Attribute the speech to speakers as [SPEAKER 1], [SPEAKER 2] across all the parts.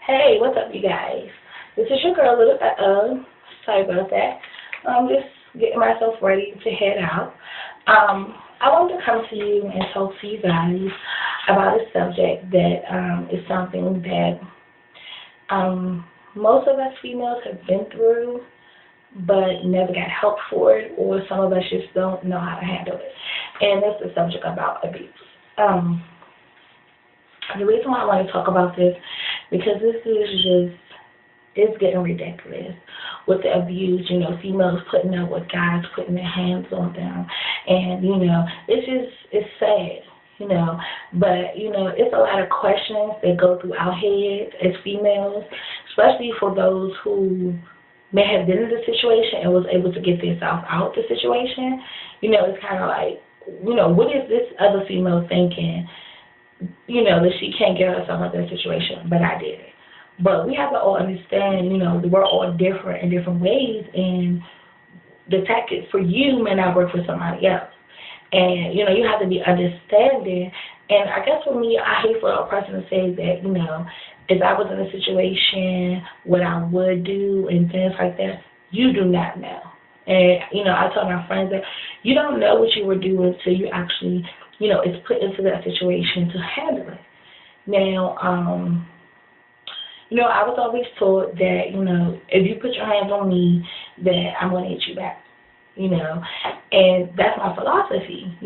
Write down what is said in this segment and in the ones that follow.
[SPEAKER 1] Hey, what's up, you guys? This is your girl, Little Sorry about that. I'm just getting myself ready to head out. I wanted to come to you and talk to you guys about a subject that is something that most of us females have been through, but never got help for it, or some of us just don't know how to handle it. And that's the subject about abuse. Um, the reason why I want to talk about this because this is just it's getting ridiculous with the abuse. Females putting up with guys putting their hands on them, and it's sad. But it's a lot of questions that go through our heads as females, especially for those who may have been in the situation and was able to get themselves out the situation. It's kind of like, what is this other female thinking? That she can't get herself out of that situation, but I did it. But we have to all understand, we're all different in different ways, and the tactics for you may not work for somebody else. And, you have to be understanding. And I guess for me, I hate for a person to say that, if I was in a situation, what I would do and things like that, you do not know. And, I tell my friends that you don't know what you were doing until you actually is put into that situation to handle it. Now, I was always taught that, if you put your hands on me, that I'm going to hit you back, and that's my philosophy.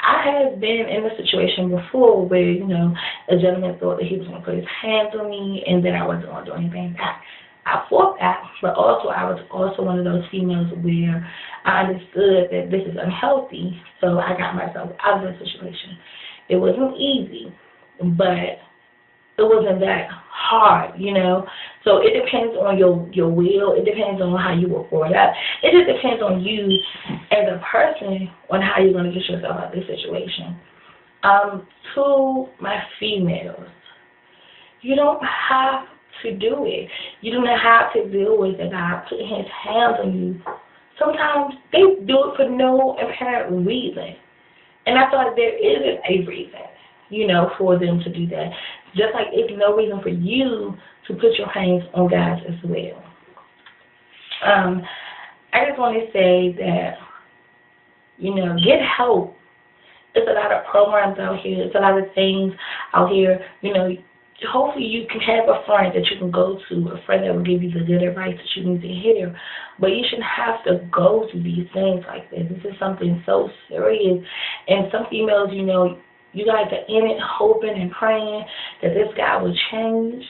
[SPEAKER 1] I have been in a situation before where, a gentleman thought that he was going to put his hands on me and that I wasn't going to do anything back. I fought that, but also I was also one of those females where I understood that this is unhealthy, so I got myself out of the situation. It wasn't easy, but it wasn't that hard, So it depends on your will. It depends on how you were brought up. It just depends on you as a person on how you're going to get yourself out of this situation. To my females, you don't have to do it. You do not have to deal with a guy putting his hands on you. Sometimes they do it for no apparent reason. And I feel like there isn't a reason, for them to do that. Just like it's no reason for you to put your hands on guys as well. I just want to say that, get help. There's a lot of programs out here. There's a lot of things out here, hopefully you can have a friend that you can go to, a friend that will give you the good advice that you need to hear. But you shouldn't have to go through these things like this. This is something so serious. And some females, you guys are in it hoping and praying that this guy will change.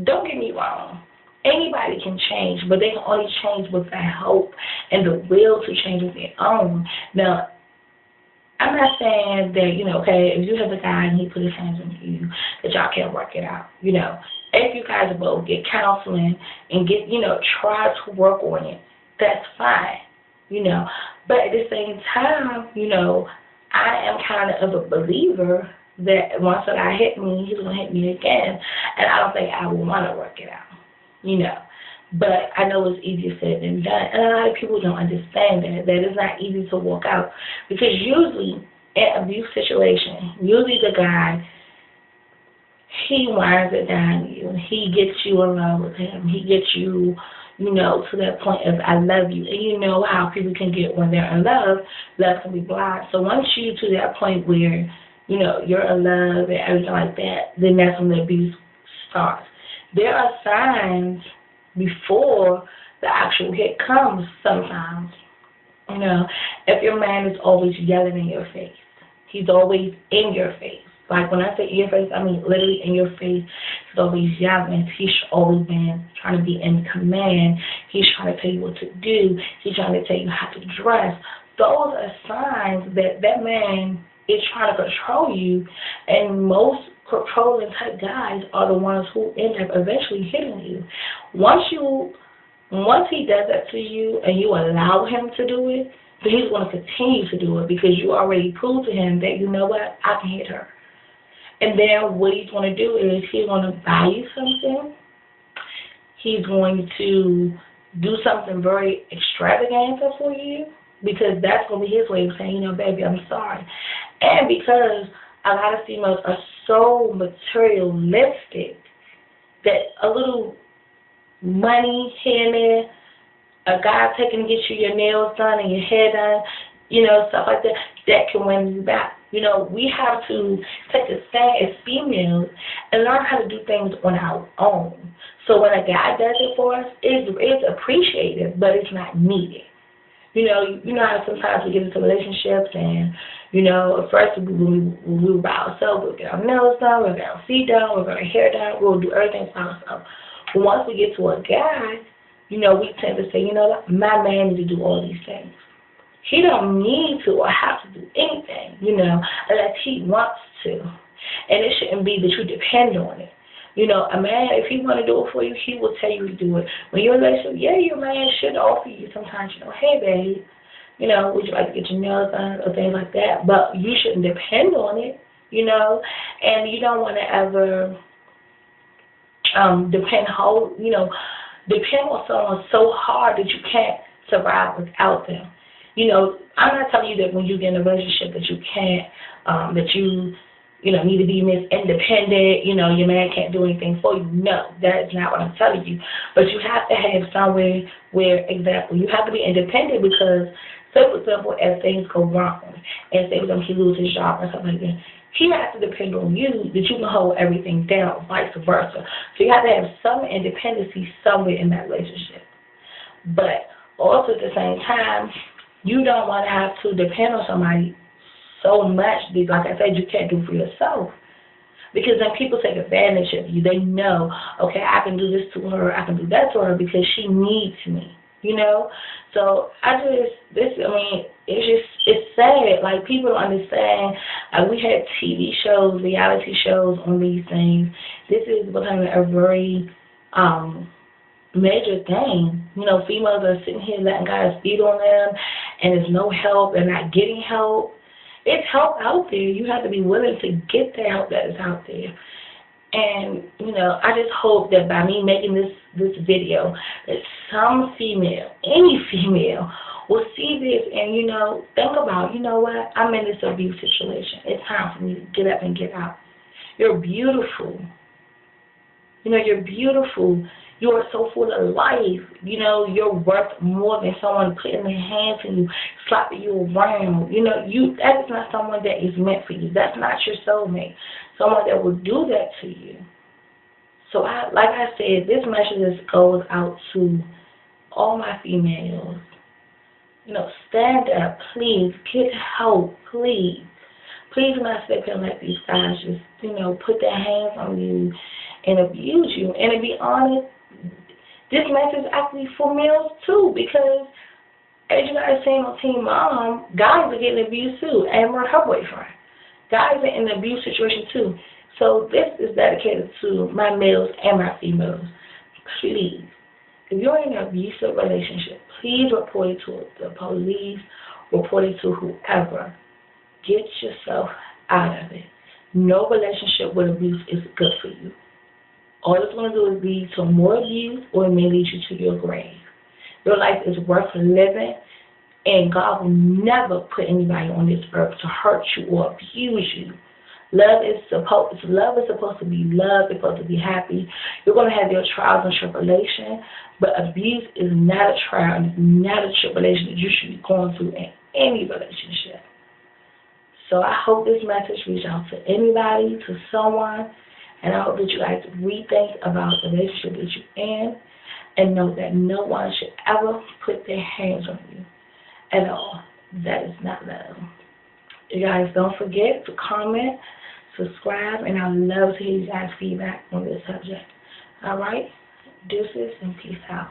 [SPEAKER 1] Don't get me wrong. Anybody can change, but they can only change with that hope and the will to change of their own. Now, I'm not saying that, okay, if you have a guy and he put his hands on you, that y'all can't work it out, If you guys both get counseling and get, try to work on it, that's fine, But at the same time, I am kind of a believer that once a guy hit me, he's going to hit me again. And I don't think I would want to work it out, But I know it's easier said than done. And a lot of people don't understand that it's not easy to walk out. Because usually, in an abuse situation, usually the guy, he winds it down you. He gets you in love with him. He gets you, to that point of I love you. And you know how people can get when they're in love. Love can be blind. So once you to that point where, you're in love and everything like that, then that's when the abuse starts. There are signs before the actual hit comes sometimes. If your man is always yelling in your face, he's always in your face. Like when I say in your face, I mean literally in your face. He's always yelling. He's always been trying to be in command. He's trying to tell you what to do. He's trying to tell you how to dress. Those are signs that that man is trying to control you, and most controlling type guys are the ones who end up eventually hitting you. Once he does that to you and you allow him to do it, then he's going to continue to do it because you already proved to him that, I can hit her. And then what he's going to do is he's going to buy you something. He's going to do something very extravagant for you because that's going to be his way of saying, baby, I'm sorry. And because a lot of females are so materialistic that a little money here and there, a guy taking to get you your nails done and your hair done, stuff like that, that can win you back. We have to take a stand as females and learn how to do things on our own. So when a guy does it for us, it's appreciated, but it's not needed. You know how sometimes we get into relationships and, at first when we were by ourselves, we'll get our nails done, we'll get our feet done, we'll get our hair done, we'll do everything by ourselves. But once we get to a guy, we tend to say, my man needs to do all these things. He don't need to or have to do anything, unless he wants to. And it shouldn't be that you depend on it. A man, if he want to do it for you, he will tell you to do it. When you're in a relationship, your man should offer you sometimes, hey, babe, would you like to get your nails done or things like that? But you shouldn't depend on it, and you don't want to ever depend on someone so hard that you can't survive without them. I'm not telling you that when you get in a relationship that you can't, that you need to be independent, your man can't do anything for you. No, that is not what I'm telling you. But you have to have somewhere where, example, you have to be independent because, say for example, as things go wrong, and say for example, he loses his job or something like that, he has to depend on you that you can hold everything down, vice versa. So you have to have some independency somewhere in that relationship. But also at the same time, you don't want to have to depend on somebody so much that, like I said, you can't do for yourself. Because then people take advantage of you. They know, okay, I can do this to her, I can do that to her because she needs me, So it's sad. Like, people don't understand. We had TV shows, reality shows on these things. This is becoming a very major thing. Females are sitting here letting guys beat on them, and there's no help, and not getting help. It's help out there. You have to be willing to get the help that is out there. And, I just hope that by me making this video, that some female, any female, will see this and, think about, what? I'm in this abuse situation. It's time for me to get up and get out. You're beautiful. You're beautiful. You are so full of life. You're worth more than someone putting their hands on you, slapping you around. That is not someone that is meant for you. That's not your soulmate. Someone that will do that to you. So, like I said, this message goes out to all my females. Stand up, please. Get help, please. Please do not sit here and let these guys just, put their hands on you and abuse you. And to be honest, this message is actually for males too, because as you guys seen on Teen Mom, guys are getting abused too, and we're her boyfriend. Guys are in an abuse situation too. So this is dedicated to my males and my females. Please, if you're in an abusive relationship, please report it to the police, report it to whoever. Get yourself out of it. No relationship with abuse is good for you. All it's going to do is lead to more abuse, or it may lead you to your grave. Your life is worth living, and God will never put anybody on this earth to hurt you or abuse you. Love is supposed to be love. It's supposed to be happy. You're going to have your trials and tribulation, but abuse is not a trial and it's not a tribulation that you should be going through in any relationship. So I hope this message reaches out to anybody, to someone, and I hope that you guys rethink about the relationship that you're in and know that no one should ever put their hands on you at all. That is not love. You guys don't forget to comment, subscribe, and I'd love to hear you guys' feedback on this subject. All right? Deuces and peace out.